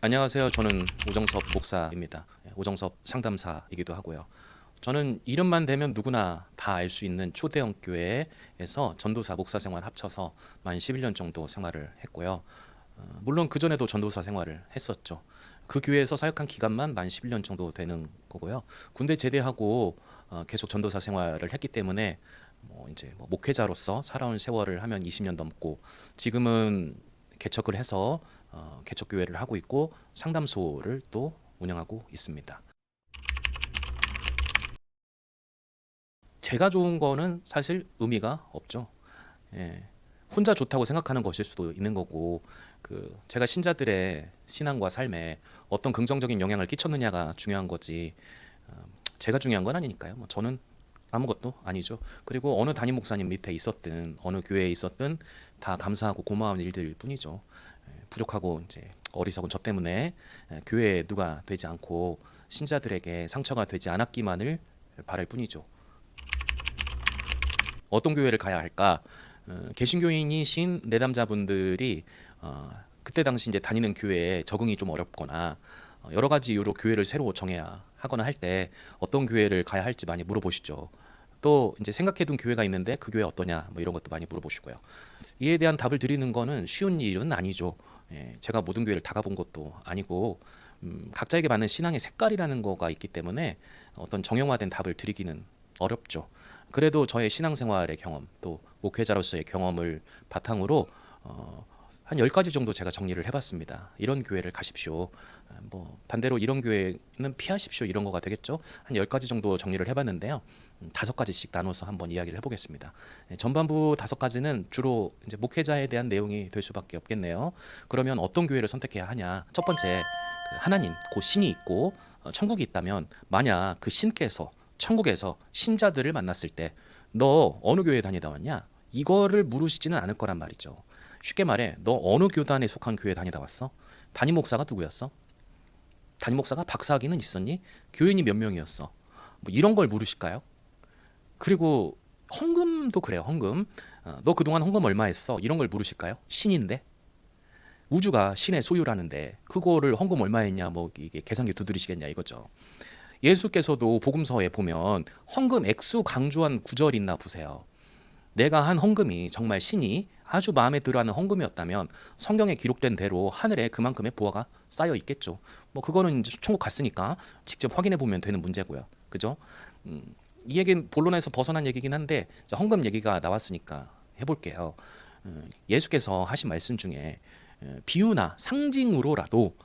안녕하세요. 저는 오정섭 목사입니다. 오정섭 상담사이기도 하고요. 저는 이름만 대면 누구나 다 알 수 있는 초대형 교회에서 전도사 목사 생활 합쳐서 만 11년 정도 생활을 했고요. 물론 그전에도 전도사 생활을 했었죠. 그 교회에서 사역한 기간만 만 11년 정도 되는 거고요. 군대 제대하고 계속 전도사 생활을 했기 때문에 이제 목회자로서 살아온 세월을 하면 20년 넘고, 지금은 개척을 해서 개척교회를 하고 있고 상담소를 또 운영하고 있습니다. 제가 좋은 거는 사실 의미가 없죠. 예, 혼자 좋다고 생각하는 것일 수도 있는 거고, 제가 신자들의 신앙과 삶에 어떤 긍정적인 영향을 끼쳤느냐가 중요한 거지, 제가 중요한 건 아니니까요. 저는 아무것도 아니죠. 그리고 어느 담임 목사님 밑에 있었든 어느 교회에 있었든 다 감사하고 고마운 일들 뿐이죠. 부족하고 이제 어리석은 저 때문에 교회에 누가 되지 않고 신자들에게 상처가 되지 않았기만을 바랄 뿐이죠. 어떤 교회를 가야 할까? 개신교인이신 내담자분들이 그때 당시 이제 다니는 교회에 적응이 좀 어렵거나 여러 가지 이유로 교회를 새로 정해야 하거나 할 때 어떤 교회를 가야 할지 많이 물어보시죠. 또 이제 생각해둔 교회가 있는데 그 교회 어떠냐, 이런 것도 많이 물어보시고요. 이에 대한 답을 드리는 거는 쉬운 일은 아니죠. 제가 모든 교회를 다 가본 것도 아니고, 각자에게 맞는 신앙의 색깔이라는 거가 있기 때문에 어떤 정형화된 답을 드리기는 어렵죠. 그래도 저의 신앙생활의 경험, 또 목회자로서의 경험을 바탕으로 한 10가지 정도 제가 정리를 해봤습니다. 이런 교회를 가십시오. 반대로 이런 교회는 피하십시오. 이런 거가 되겠죠. 한 10가지 정도 정리를 해봤는데요. 5가지씩 나눠서 한번 이야기를 해보겠습니다. 전반부 5가지는 주로 이제 목회자에 대한 내용이 될 수밖에 없겠네요. 그러면 어떤 교회를 선택해야 하냐? 첫 번째, 하나님, 그 신이 있고 천국이 있다면, 만약 그 신께서 천국에서 신자들을 만났을 때 너 어느 교회 다니다 왔냐? 이거를 물으시지는 않을 거란 말이죠. 쉽게 말해, 너 어느 교단에 속한 교회 다니다 왔어? 담임 목사가 누구였어? 담임 목사가 박사학위는 있었니? 교인이 몇 명이었어? 이런 걸 물으실까요? 그리고 헌금도 그래요. 헌금. 너 그동안 헌금 얼마 했어? 이런 걸 물으실까요? 신인데, 우주가 신의 소유라는데 그거를 헌금 얼마 했냐, 이게 계산기 두드리시겠냐 이거죠. 예수께서도 복음서에 보면 헌금 액수 강조한 구절이 있나 보세요. 내가 한 헌금이 정말 신이 아주 마음에 들어하는 헌금이었다면 성경에 기록된 대로 하늘에 그만큼의 보화가 쌓여 있겠죠. 그거는 이제 천국 갔으니까 직접 확인해 보면 되는 문제고요. 그죠? 이 얘기는 본론에서 벗어난 얘기긴 한데, 헌금 얘기가 나왔으니까 해볼게요. 예수께서 하신 말씀 중에 비유나 상징으로라도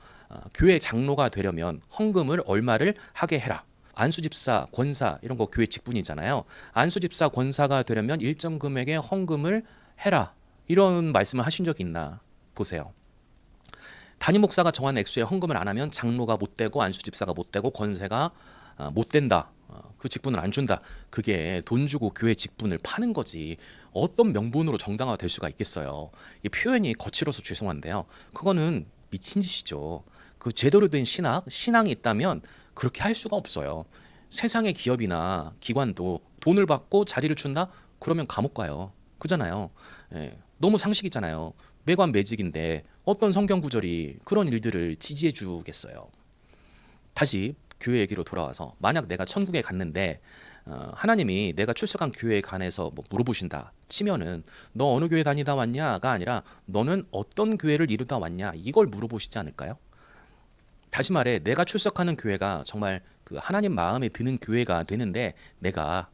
교회 장로가 되려면 헌금을 얼마를 하게 해라. 안수집사, 권사 이런 거 교회 직분이잖아요. 안수집사, 권사가 되려면 일정 금액의 헌금을 해라. 이런 말씀을 하신 적이 있나 보세요. 담임 목사가 정한 액수의 헌금을 안 하면 장로가 못 되고 안수집사가 못 되고 권세가 못 된다. 그 직분을 안 준다. 그게 돈 주고 교회 직분을 파는 거지. 어떤 명분으로 정당화가 될 수가 있겠어요. 이 표현이 거칠어서 죄송한데요. 그거는 미친 짓이죠. 그 제대로 된 신앙이 있다면 그렇게 할 수가 없어요. 세상의 기업이나 기관도 돈을 받고 자리를 준다? 그러면 감옥 가요. 그잖아요. 너무 상식이잖아요. 매관매직인데 어떤 성경 구절이 그런 일들을 지지해 주겠어요. 다시 교회 얘기로 돌아와서, 만약 내가 천국에 갔는데 하나님이 내가 출석한 교회에 관해서 물어보신다 치면은 너 어느 교회 다니다 왔냐가 아니라 너는 어떤 교회를 이루다 왔냐, 이걸 물어보시지 않을까요? 다시 말해, 내가 출석하는 교회가 정말 그 하나님 마음에 드는 교회가 되는데 네가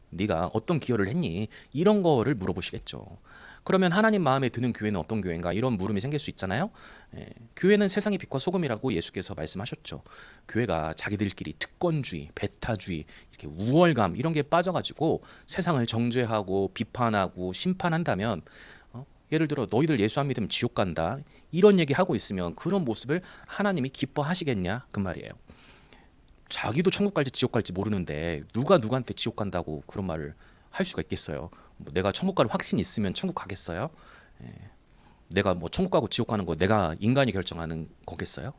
어떤 기여를 했니? 이런 거를 물어보시겠죠. 그러면 하나님 마음에 드는 교회는 어떤 교회인가? 이런 물음이 생길 수 있잖아요. 교회는 세상의 빛과 소금이라고 예수께서 말씀하셨죠. 교회가 자기들끼리 특권주의, 배타주의, 이렇게 우월감 이런 게 빠져가지고 세상을 정죄하고 비판하고 심판한다면, 예를 들어 너희들 예수 안 믿으면 지옥 간다, 이런 얘기 하고 있으면 그런 모습을 하나님이 기뻐하시겠냐 그 말이에요. 자기도 천국 갈지 지옥 갈지 모르는데 누가 누구한테 지옥 간다고 그런 말을 할 수가 있겠어요. 내가 천국 갈 확신이 있으면 천국 가겠어요? 내가 천국 가고 지옥 가는 거 내가 인간이 결정하는 거겠어요?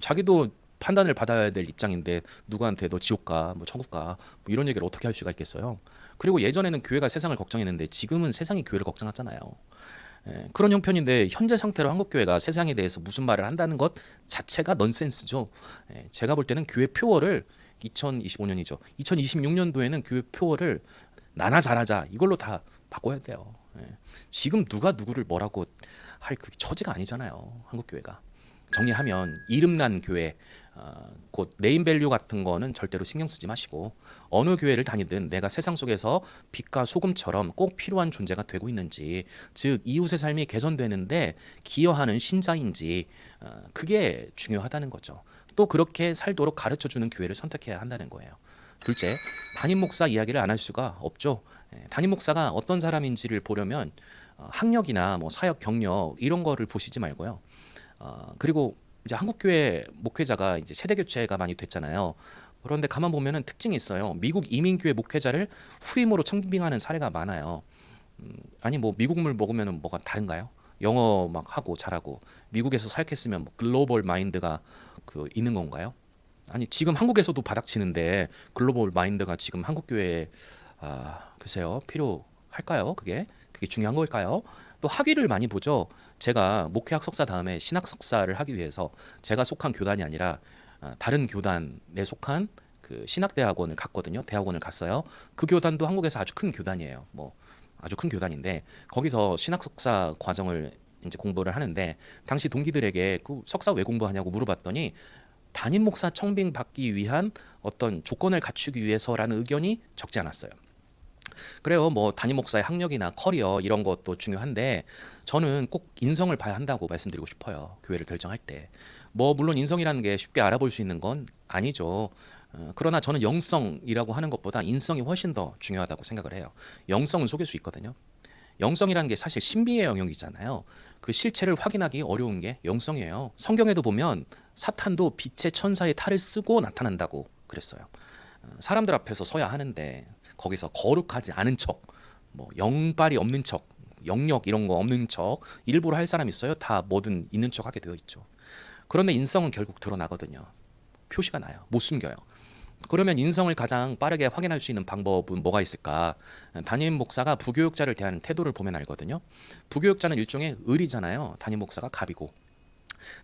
자기도 판단을 받아야 될 입장인데 누구한테 너 지옥 가, 천국 가, 이런 얘기를 어떻게 할 수가 있겠어요? 그리고 예전에는 교회가 세상을 걱정했는데 지금은 세상이 교회를 걱정하잖아요. 그런 형편인데 현재 상태로 한국 교회가 세상에 대해서 무슨 말을 한다는 것 자체가 넌센스죠. 제가 볼 때는 교회 표어를 2025년이죠. 2026년도에는 교회 표어를 나나 잘하자 이걸로 다 바꿔야 돼요. 지금 누가 누구를 뭐라고 할 그 처지가 아니잖아요. 한국 교회가. 정리하면 이름난 교회, 곧 네임밸류 같은 거는 절대로 신경 쓰지 마시고 어느 교회를 다니든 내가 세상 속에서 빛과 소금처럼 꼭 필요한 존재가 되고 있는지, 즉 이웃의 삶이 개선되는데 기여하는 신자인지, 그게 중요하다는 거죠. 또 그렇게 살도록 가르쳐주는 교회를 선택해야 한다는 거예요. 둘째, 담임 목사 이야기를 안 할 수가 없죠. 담임 목사가 어떤 사람인지를 보려면 학력이나 뭐 사역 경력 이런 거를 보시지 말고요. 그리고 이제 한국 교회 목회자가 이제 세대 교체가 많이 됐잖아요. 그런데 가만 보면은 특징이 있어요. 미국 이민교회 목회자를 후임으로 청빙하는 사례가 많아요. 아니 뭐 미국 물 먹으면은 뭐가 다른가요? 영어 막 하고 잘하고 미국에서 사역했으면 뭐 글로벌 마인드가 그 있는 건가요? 아니 지금 한국에서도 바닥치는데 글로벌 마인드가 지금 한국 교회에 글쎄요 필요할까요? 그게 중요한 걸까요? 또 학위를 많이 보죠. 제가 목회학 석사 다음에 신학 석사를 하기 위해서 제가 속한 교단이 아니라 다른 교단에 속한 그 신학대학원을 갔거든요. 대학원을 갔어요. 그 교단도 한국에서 아주 큰 교단이에요. 뭐 아주 큰 교단인데 거기서 신학 석사 과정을 이제 공부를 하는데 당시 동기들에게 그 석사 왜 공부하냐고 물어봤더니 담임 목사 청빙 받기 위한 어떤 조건을 갖추기 위해서라는 의견이 적지 않았어요. 그래요. 뭐 담임 목사의 학력이나 커리어 이런 것도 중요한데 저는 꼭 인성을 봐야 한다고 말씀드리고 싶어요. 교회를 결정할 때. 뭐 물론 인성이라는 게 쉽게 알아볼 수 있는 건 아니죠. 그러나 저는 영성이라고 하는 것보다 인성이 훨씬 더 중요하다고 생각을 해요. 영성은 속일 수 있거든요. 영성이라는 게 사실 신비의 영역이잖아요. 그 실체를 확인하기 어려운 게 영성이에요. 성경에도 보면 사탄도 빛의 천사의 탈을 쓰고 나타난다고 그랬어요. 사람들 앞에서 서야 하는데 거기서 거룩하지 않은 척, 뭐 영발이 없는 척, 영역 이런 거 없는 척 일부러 할 사람 있어요. 다 뭐든 있는 척 하게 되어 있죠. 그런데 인성은 결국 드러나거든요. 표시가 나요. 못 숨겨요. 그러면 인성을 가장 빠르게 확인할 수 있는 방법은 뭐가 있을까? 담임 목사가 부교육자를 대하는 태도를 보면 알거든요. 부교육자는 일종의 을이잖아요. 담임 목사가 갑이고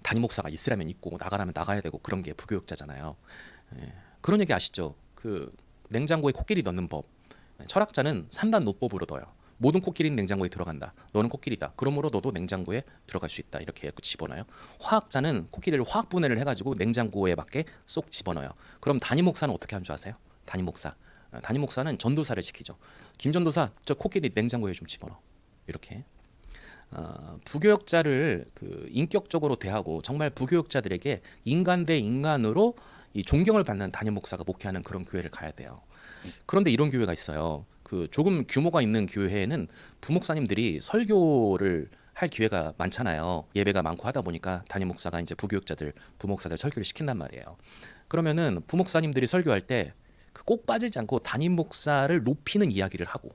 담임 목사가 있으라면 있고 나가라면 나가야 되고 그런 게 부교육자잖아요. 그런 얘기 아시죠? 그 냉장고에 코끼리 넣는 법. 철학자는 3단 노법으로 넣어요. 모든 코끼리는 냉장고에 들어간다. 너는 코끼리다. 그러므로 너도 냉장고에 들어갈 수 있다. 이렇게 집어넣어요. 화학자는 코끼리를 화학 분해를 해가지고 냉장고에 맞게 쏙 집어넣어요. 그럼 담임 목사는 어떻게 하는 줄 아세요? 담임 목사. 담임 목사는 전도사를 시키죠. 김 전도사, 저 코끼리 냉장고에 좀 집어넣어. 이렇게. 부교육자를 그 인격적으로 대하고 정말 부교육자들에게 인간 대 인간으로 이 존경을 받는 담임 목사가 목회하는 그런 교회를 가야 돼요. 그런데 이런 교회가 있어요. 그 조금 규모가 있는 교회에는 부목사님들이 설교를 할 기회가 많잖아요. 예배가 많고 하다 보니까 담임 목사가 이제 부교육자들, 부목사들 설교를 시킨단 말이에요. 그러면은 부목사님들이 설교할 때 그 꼭 빠지지 않고 담임 목사를 높이는 이야기를 하고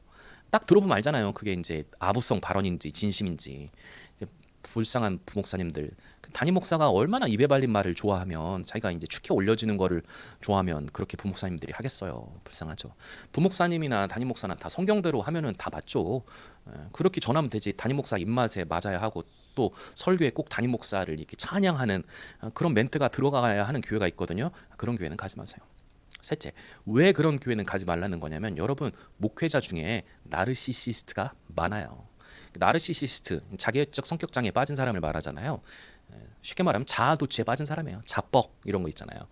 딱 들어보면 알잖아요. 그게 이제 아부성 발언인지 진심인지. 이제 불쌍한 부목사님들. 담임 목사가 얼마나 입에 발린 말을 좋아하면 자기가 이제 축해 올려지는 거를 좋아하면 그렇게 부목사님들이 하겠어요. 불쌍하죠. 부목사님이나 담임 목사나 다 성경대로 하면은 다 맞죠. 그렇게 전하면 되지. 담임 목사 입맛에 맞아야 하고 또 설교에 꼭 담임 목사를 이렇게 찬양하는 그런 멘트가 들어가야 하는 교회가 있거든요. 그런 교회는 가지 마세요. 셋째, 왜 그런 교회는 가지 말라는 거냐면 여러분 목회자 중에 나르시시스트가 많아요. 나르시시스트, 자기애적 성격 장애에 빠진 사람을 말하잖아요. 쉽게 말하면 자아도취에 빠진 사람이에요. 자뻑 이런 거 있잖아요.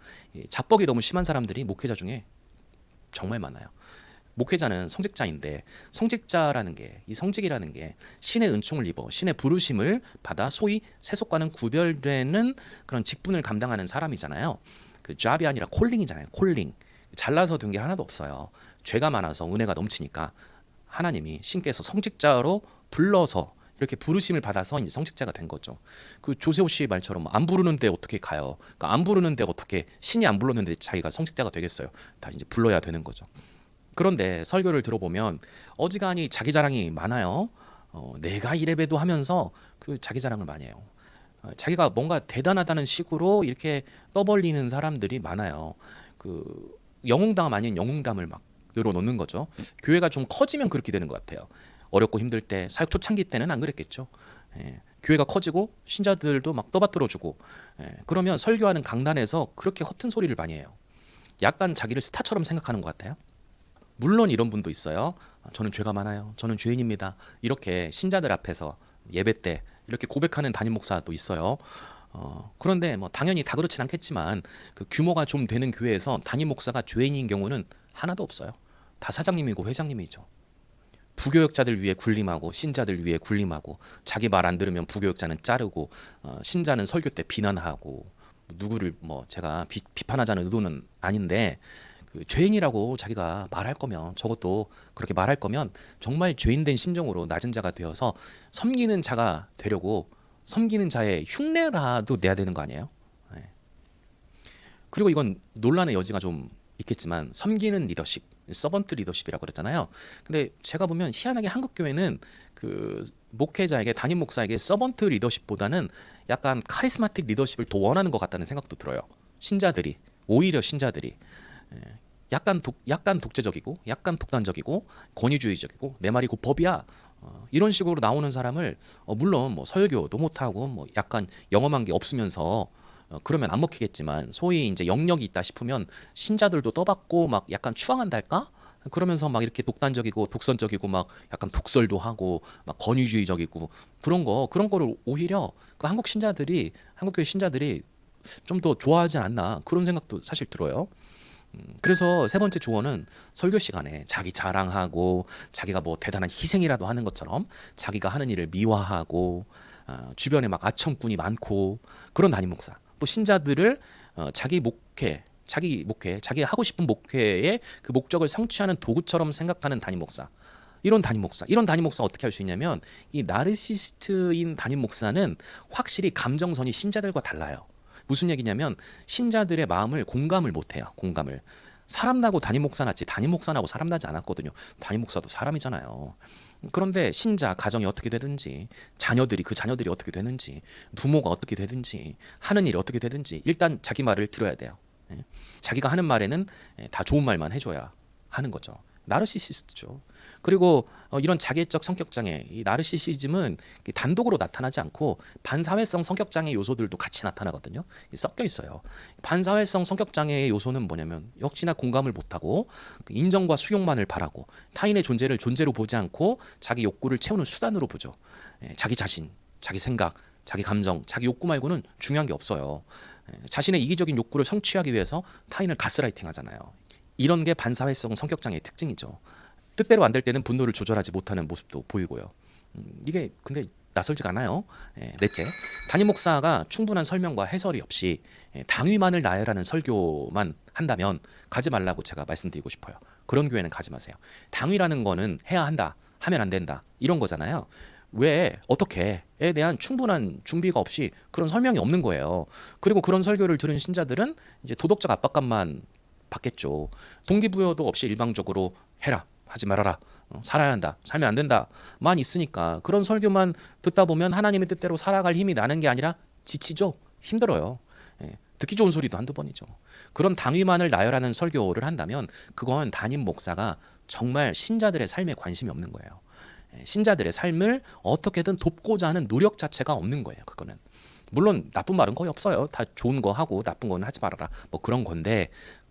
자뻑이 너무 심한 사람들이 목회자 중에 정말 많아요. 목회자는 성직자인데 성직자라는 게 이 성직이라는 게 신의 은총을 입어 신의 부르심을 받아 소위 세속과는 구별되는 그런 직분을 감당하는 사람이잖아요. 그 잡이 아니라 콜링이잖아요. 콜링. 잘나서 된 게 하나도 없어요. 죄가 많아서 은혜가 넘치니까 하나님이 신께서 성직자로 불러서 이렇게 부르심을 받아서 이제 성직자가 된 거죠. 그 조세호 씨 말처럼 안 부르는데 어떻게 가요? 그러니까 안 부르는데 어떻게 신이 안 불렀는데 자기가 성직자가 되겠어요? 다 이제 불러야 되는 거죠. 그런데 설교를 들어보면 어지간히 자기 자랑이 많아요. 내가 이래봬도 하면서 그 자기 자랑을 많이 해요. 자기가 뭔가 대단하다는 식으로 이렇게 떠벌리는 사람들이 많아요. 그 영웅담 아닌 영웅담을 막 늘어놓는 거죠. 교회가 좀 커지면 그렇게 되는 것 같아요. 어렵고 힘들 때, 사역 초창기 때는 안 그랬겠죠. 교회가 커지고 신자들도 막 떠받들어주고, 그러면 설교하는 강단에서 그렇게 허튼 소리를 많이 해요. 약간 자기를 스타처럼 생각하는 것 같아요. 물론 이런 분도 있어요. 저는 죄가 많아요. 저는 죄인입니다. 이렇게 신자들 앞에서 예배 때 이렇게 고백하는 담임 목사도 있어요. 그런데 뭐 당연히 다 그렇진 않겠지만 그 규모가 좀 되는 교회에서 담임 목사가 죄인인 경우는 하나도 없어요. 다 사장님이고 회장님이죠. 부교역자들 위해 군림하고 신자들 위해 군림하고, 자기 말 안 들으면 부교역자는 자르고, 신자는 설교 때 비난하고, 누구를 뭐 제가 비판하자는 의도는 아닌데, 그 죄인이라고 자기가 말할 거면, 저것도 그렇게 말할 거면 정말 죄인된 심정으로 낮은 자가 되어서 섬기는 자가 되려고 섬기는 자의 흉내라도 내야 되는 거 아니에요? 네. 그리고 이건 논란의 여지가 좀 있겠지만, 섬기는 리더십, 서번트 리더십이라고 그랬잖아요. 근데 제가 보면 희한하게 한국 교회는 그 목회자에게, 담임 목사에게 서번트 리더십보다는 약간 카리스마틱 리더십을 더 원하는 것 같다는 생각도 들어요. 신자들이, 오히려 신자들이 약간 독재적이고, 약간 독단적이고, 권위주의적이고, 내 말이 곧 법이야, 이런 식으로 나오는 사람을, 물론 뭐 설교도 못하고 뭐 약간 영험한 게 없으면서 그러면 안 먹히겠지만, 소위 이제 영역이 있다 싶으면 신자들도 떠받고 막 약간 추앙한달까? 그러면서 막 이렇게 독단적이고 독선적이고 막 약간 독설도 하고 막 권위주의적이고, 그런 거를 오히려 그 한국 교회 신자들이 좀 더 좋아하지 않나, 그런 생각도 사실 들어요. 그래서 세 번째 조언은, 설교 시간에 자기 자랑하고 자기가 뭐 대단한 희생이라도 하는 것처럼 자기가 하는 일을 미화하고, 주변에 막 아첨꾼이 많고 그런 담임 목사, 또 신자들을 자기 하고 싶은 목회의 그 목적을 성취하는 도구처럼 생각하는 담임 목사, 이런 담임 목사 어떻게 할 수 있냐면, 이 나르시스트인 담임 목사는 확실히 감정선이 신자들과 달라요. 무슨 얘기냐면, 신자들의 마음을 공감을 못해요. 사람나고 담임 목사 났지, 담임 목사나고 사람 나지 않았거든요. 담임 목사도 사람이잖아요. 그런데 신자 가정이 어떻게 되든지, 그 자녀들이 어떻게 되는지, 부모가 어떻게 되든지, 하는 일이 어떻게 되든지 일단 자기 말을 들어야 돼요. 자기가 하는 말에는 다 좋은 말만 해줘야 하는 거죠. 나르시시스트죠. 그리고 이런 자기애적 성격장애, 이 나르시시즘은 단독으로 나타나지 않고 반사회성 성격장애 요소들도 같이 나타나거든요. 섞여 있어요. 반사회성 성격장애의 요소는 뭐냐면, 역시나 공감을 못하고 인정과 수용만을 바라고, 타인의 존재를 존재로 보지 않고 자기 욕구를 채우는 수단으로 보죠. 자기 자신, 자기 생각, 자기 감정, 자기 욕구 말고는 중요한 게 없어요. 자신의 이기적인 욕구를 성취하기 위해서 타인을 가스라이팅 하잖아요. 이런 게 반사회성 성격장애의 특징이죠. 뜻대로 안 될 때는 분노를 조절하지 못하는 모습도 보이고요. 이게 근데 낯설지가 않아요. 넷째, 담임 목사가 충분한 설명과 해설이 없이 당위만을 나열하는 설교만 한다면 가지 말라고 제가 말씀드리고 싶어요. 그런 교회는 가지 마세요. 당위라는 거는 해야 한다, 하면 안 된다, 이런 거잖아요. 왜, 어떻게에 대한 충분한 준비가 없이 그런 설명이 없는 거예요. 그리고 그런 설교를 들은 신자들은 이제 도덕적 압박감만 받겠죠. 동기부여도 없이 일방적으로 해라, 하지 말아라, 살아야 한다, 살면 안 된다만 있으니까, 그런 설교만 듣다 보면 하나님의 뜻대로 살아갈 힘이 나는 게 아니라 지치죠. 힘들어요. 듣기 좋은 소리도 한두 번이죠. 그런 당위만을 나열하는 설교를 한다면 그건 담임 목사가 정말 신자들의 삶에 관심이 없는 거예요. 신자들의 삶을 어떻게든 돕고자 하는 노력 자체가 없는 거예요. 그거는 물론 나쁜 말은 거의 없어요. 다 좋은 거 하고 나쁜 거는 하지 말아라, 뭐 그런 건데,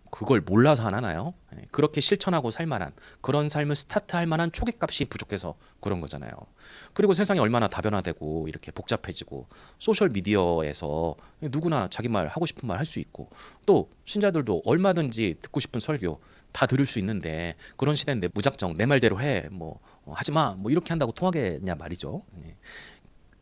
그걸 몰라서 안 하나요? 그렇게 실천하고 살 만한, 그런 삶을 스타트할 만한 초기값이 부족해서 그런 거잖아요. 그리고 세상이 얼마나 다변화되고 이렇게 복잡해지고, 소셜 미디어에서 누구나 자기 말 하고 싶은 말 할 수 있고, 또 신자들도 얼마든지 듣고 싶은 설교 다 들을 수 있는데, 그런 시대인데 무작정 내 말대로 해, 뭐 하지 마, 뭐 이렇게 한다고 통하겠냐 말이죠.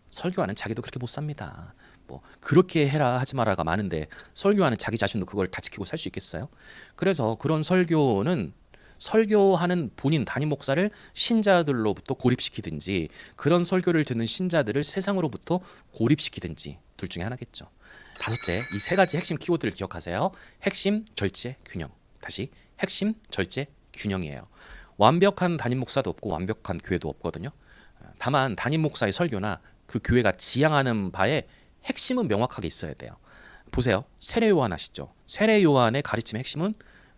설교하는 자기도 그렇게 못 삽니다. 뭐 그렇게 해라 하지 마라가 많은데, 설교하는 자기 자신도 그걸 다 지키고 살 수 있겠어요? 그래서 그런 설교는, 설교하는 본인 담임 목사를 신자들로부터 고립시키든지, 그런 설교를 듣는 신자들을 세상으로부터 고립시키든지, 둘 중에 하나겠죠. 다섯째, 이 세 가지 핵심 키워드를 기억하세요. 핵심, 절제, 균형. 다시, 핵심, 절제, 균형이에요. 완벽한 담임 목사도 없고 완벽한 교회도 없거든요. 다만 담임 목사의 설교나 그 교회가 지향하는 바에 핵심은 명확하게 있어야 돼요. 보세요. 세례 요한 아시죠? 세례 요한의 가르침의 핵심은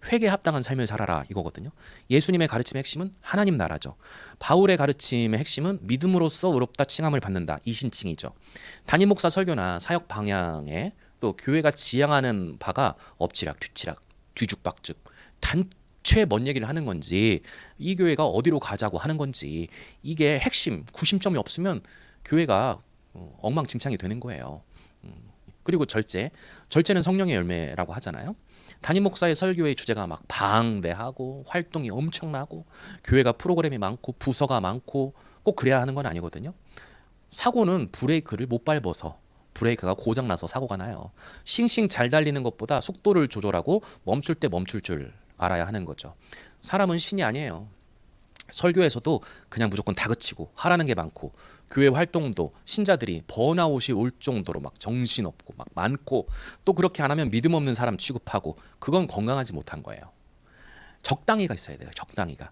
회개에 합당한 삶을 살아라 이거거든요. 예수님의 가르침의 핵심은 하나님 나라죠. 바울의 가르침의 핵심은 믿음으로써 의롭다 칭함을 받는다. 이신칭이죠. 담임 목사 설교나 사역 방향에 또 교회가 지향하는 바가 엎치락 뒤치락 뒤죽박죽 단체 뭔 얘기를 하는 건지 이 교회가 어디로 가자고 하는 건지 이게 핵심 구심점이 없으면 교회가 엉망진창이 되는 거예요. 그리고 절제는 성령의 열매라고 하잖아요. 담임 목사의 설교의 주제가 막 방대하고 활동이 엄청나고 교회가 프로그램이 많고 부서가 많고 꼭 그래야 하는 건 아니거든요. 사고는 브레이크를 못 밟아서 브레이크가 고장나서 사고가 나요. 싱싱 잘 달리는 것보다 속도를 조절하고 멈출 때 멈출 줄 알아야 하는 거죠. 사람은 신이 아니에요. 설교에서도 그냥 무조건 다그치고 하라는 게 많고 교회 활동도 신자들이 번아웃이 올 정도로 막 정신없고 막 많고 또 그렇게 안 하면 믿음 없는 사람 취급하고 그건 건강하지 못한 거예요. 적당히가 있어야 돼요. 적당히가.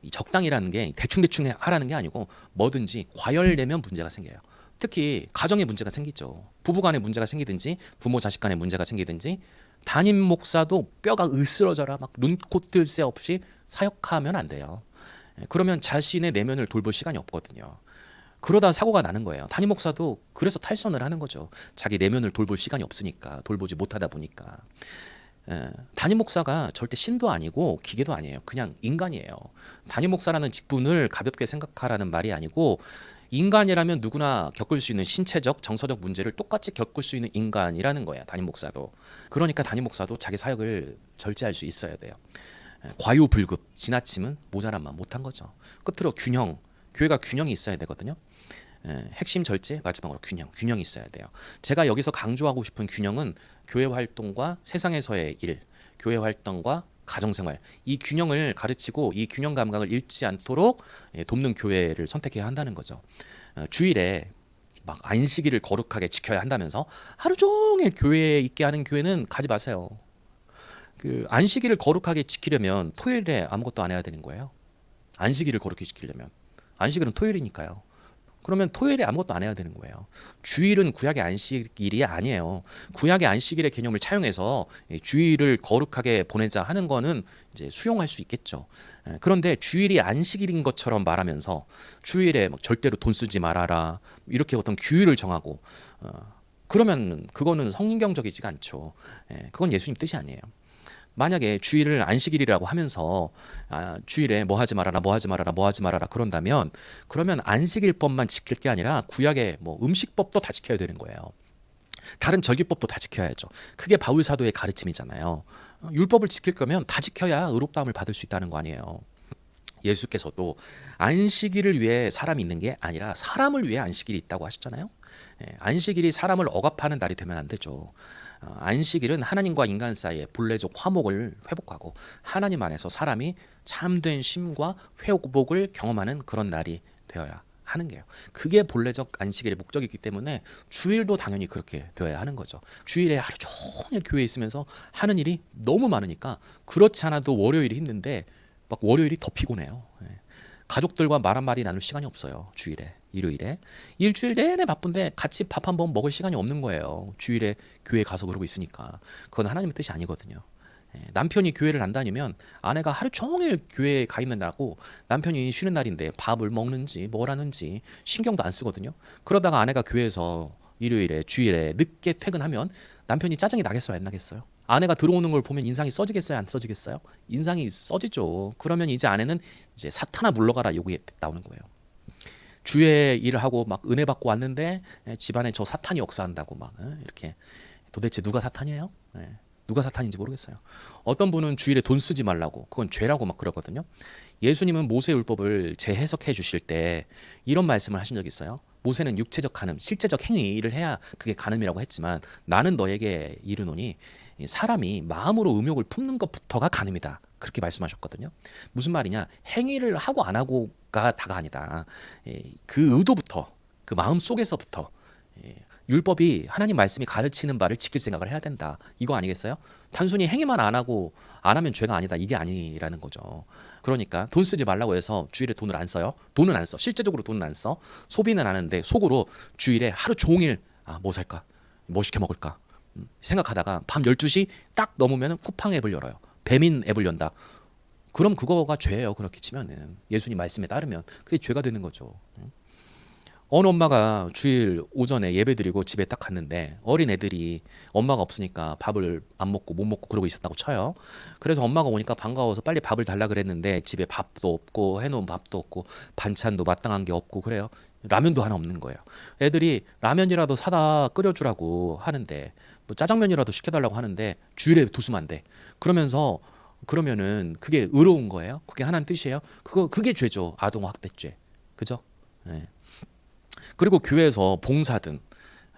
이 적당이라는 게 대충대충 하라는 게 아니고 뭐든지 과열되면 문제가 생겨요. 특히 가정에 문제가 생기죠. 부부간에 문제가 생기든지 부모 자식 간에 문제가 생기든지 담임 목사도 뼈가 으스러져라 막 눈코 뜰 새 없이 사역하면 안 돼요. 그러면 자신의 내면을 돌볼 시간이 없거든요. 그러다 사고가 나는 거예요. 담임 목사도 그래서 탈선을 하는 거죠. 자기 내면을 돌볼 시간이 없으니까 돌보지 못하다 보니까. 담임 목사가 절대 신도 아니고 기계도 아니에요. 그냥 인간이에요. 담임 목사라는 직분을 가볍게 생각하라는 말이 아니고 인간이라면 누구나 겪을 수 있는 신체적, 정서적 문제를 똑같이 겪을 수 있는 인간이라는 거예요. 담임 목사도. 그러니까 담임 목사도 자기 사역을 절제할 수 있어야 돼요. 과유불급, 지나침은 모자란만 못한 거죠. 끝으로 균형, 교회가 균형이 있어야 되거든요. 핵심 절제, 마지막으로 균형이 있어야 돼요. 제가 여기서 강조하고 싶은 균형은 교회 활동과 세상에서의 일, 교회 활동과 가정생활, 이 균형을 가르치고 이 균형 감각을 잃지 않도록 돕는 교회를 선택해야 한다는 거죠. 주일에 막 안식일을 거룩하게 지켜야 한다면서 하루 종일 교회에 있게 하는 교회는 가지 마세요. 그 안식일을 거룩하게 지키려면 토요일에 아무것도 안 해야 되는 거예요. 안식일을 거룩히 지키려면 안식일은 토요일이니까요. 그러면 토요일에 아무것도 안 해야 되는 거예요. 주일은 구약의 안식일이 아니에요. 구약의 안식일의 개념을 차용해서 주일을 거룩하게 보내자 하는 거는 이제 수용할 수 있겠죠. 그런데 주일이 안식일인 것처럼 말하면서 주일에 막 절대로 돈 쓰지 말아라 이렇게 어떤 규율을 정하고 그러면 그거는 성경적이지가 않죠. 그건 예수님 뜻이 아니에요. 만약에 주일을 안식일이라고 하면서 주일에 뭐 하지 말아라 뭐 하지 말아라 뭐 하지 말아라 그런다면 그러면 안식일법만 지킬 게 아니라 구약의 뭐 음식법도 다 지켜야 되는 거예요. 다른 절기법도 다 지켜야죠. 그게 바울 사도의 가르침이잖아요. 율법을 지킬 거면 다 지켜야 의롭다함을 받을 수 있다는 거 아니에요. 예수께서도 안식일을 위해 사람이 있는 게 아니라 사람을 위해 안식일이 있다고 하셨잖아요. 안식일이 사람을 억압하는 날이 되면 안 되죠. 안식일은 하나님과 인간 사이의 본래적 화목을 회복하고 하나님 안에서 사람이 참된 쉼과 회복을 경험하는 그런 날이 되어야 하는 게요. 그게 본래적 안식일의 목적이기 때문에 주일도 당연히 그렇게 되어야 하는 거죠. 주일에 하루 종일 교회에 있으면서 하는 일이 너무 많으니까 그렇지 않아도 월요일이 힘든데 막 월요일이 더 피곤해요. 가족들과 말 한마디 나눌 시간이 없어요. 주일에, 일요일에. 일주일 내내 바쁜데 같이 밥 한 번 먹을 시간이 없는 거예요. 주일에 교회 가서 그러고 있으니까. 그건 하나님의 뜻이 아니거든요. 남편이 교회를 안 다니면 아내가 하루 종일 교회에 가 있느라고 남편이 쉬는 날인데 밥을 먹는지 뭘 하는지 신경도 안 쓰거든요. 그러다가 아내가 교회에서 일요일에 주일에 늦게 퇴근하면 남편이 짜증이 나겠어요 안 나겠어요? 아내가 들어오는 걸 보면 인상이 써지겠어요 안 써지겠어요? 인상이 써지죠. 그러면 이제 아내는 이제 사탄아 물러가라 요게 나오는 거예요. 주에 일을 하고 막 은혜 받고 왔는데 집안에 저 사탄이 역사한다고 막 이렇게 도대체 누가 사탄이에요? 누가 사탄인지 모르겠어요. 어떤 분은 주일에 돈 쓰지 말라고 그건 죄라고 막 그러거든요. 예수님은 모세 율법을 재해석해 주실 때 이런 말씀을 하신 적이 있어요. 모세는 육체적 간음, 실제적 행위를 해야 그게 간음이라고 했지만 나는 너에게 이르노니 사람이 마음으로 음욕을 품는 것부터가 간음이다. 그렇게 말씀하셨거든요. 무슨 말이냐? 행위를 하고 안 하고가 다가 아니다. 그 의도부터, 그 마음 속에서부터 율법이 하나님 말씀이 가르치는 바를 지킬 생각을 해야 된다. 이거 아니겠어요? 단순히 행위만 안 하고 안 하면 죄가 아니다. 이게 아니라는 거죠. 그러니까 돈 쓰지 말라고 해서 주일에 돈을 안 써요. 돈은 안 써. 실제적으로 돈은 안 써. 소비는 하는데 속으로 주일에 하루 종일 뭐 살까? 뭐 시켜 먹을까? 생각하다가 밤 12시 딱 넘으면 쿠팡 앱을 열어요. 배민 앱을 연다. 그럼 그거가 죄예요. 그렇게 치면은 예수님 말씀에 따르면 그게 죄가 되는 거죠. 어느 엄마가 주일 오전에 예배드리고 집에 딱 갔는데 어린 애들이 엄마가 없으니까 밥을 안 먹고 못 먹고 그러고 있었다고 쳐요. 그래서 엄마가 오니까 반가워서 빨리 밥을 달라 그랬는데 집에 밥도 없고 해놓은 밥도 없고 반찬도 마땅한 게 없고 그래요. 라면도 하나 없는 거예요. 애들이 라면이라도 사다 끓여주라고 하는데 뭐 짜장면이라도 시켜달라고 하는데 주일에 도수만대. 그러면은 그게 의로운 거예요? 그게 하나님 뜻이에요? 그게 죄죠. 아동 학대죄. 그죠? 예. 그리고 교회에서 봉사든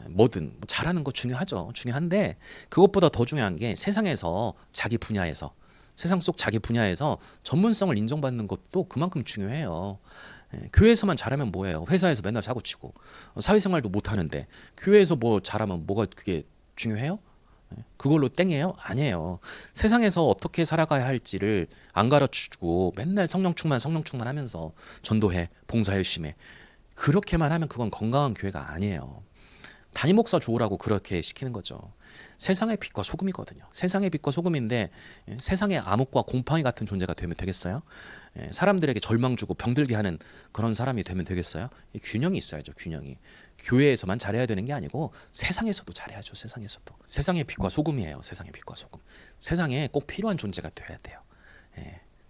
뭐든 뭐 잘하는 거 중요하죠. 중요한데 그것보다 더 중요한 게 세상에서 자기 분야에서 세상 속 자기 분야에서 전문성을 인정받는 것도 그만큼 중요해요. 교회에서만 잘하면 뭐예요? 회사에서 맨날 사고 치고 사회생활도 못 하는데 교회에서 뭐 잘하면 뭐가 그게 중요해요? 그걸로 땡이에요? 아니에요. 세상에서 어떻게 살아가야 할지를 안 가르쳐주고 맨날 성령 충만 하면서 전도해, 봉사 열심히 해. 그렇게만 하면 그건 건강한 교회가 아니에요. 담임 목사 좋으라고 그렇게 시키는 거죠. 세상의 빛과 소금이거든요. 세상의 빛과 소금인데 세상의 암흑과 곰팡이 같은 존재가 되면 되겠어요? 사람들에게 절망 주고 병들게 하는 그런 사람이 되면 되겠어요? 균형이 있어야죠. 균형이. 교회에서만 잘해야 되는 게 아니고 세상에서도 잘해야죠. 세상에서도. 세상의 빛과 소금이에요. 세상의 빛과 소금. 세상에 꼭 필요한 존재가 돼야 돼요.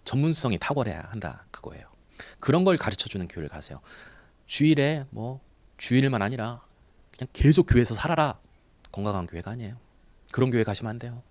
전문성이 탁월해야 한다. 그거예요. 그런 걸 가르쳐주는 교회를 가세요. 주일에 뭐 주일만 아니라 그냥 계속 교회에서 살아라. 건강한 교회가 아니에요. 그런 교회 가시면 안 돼요.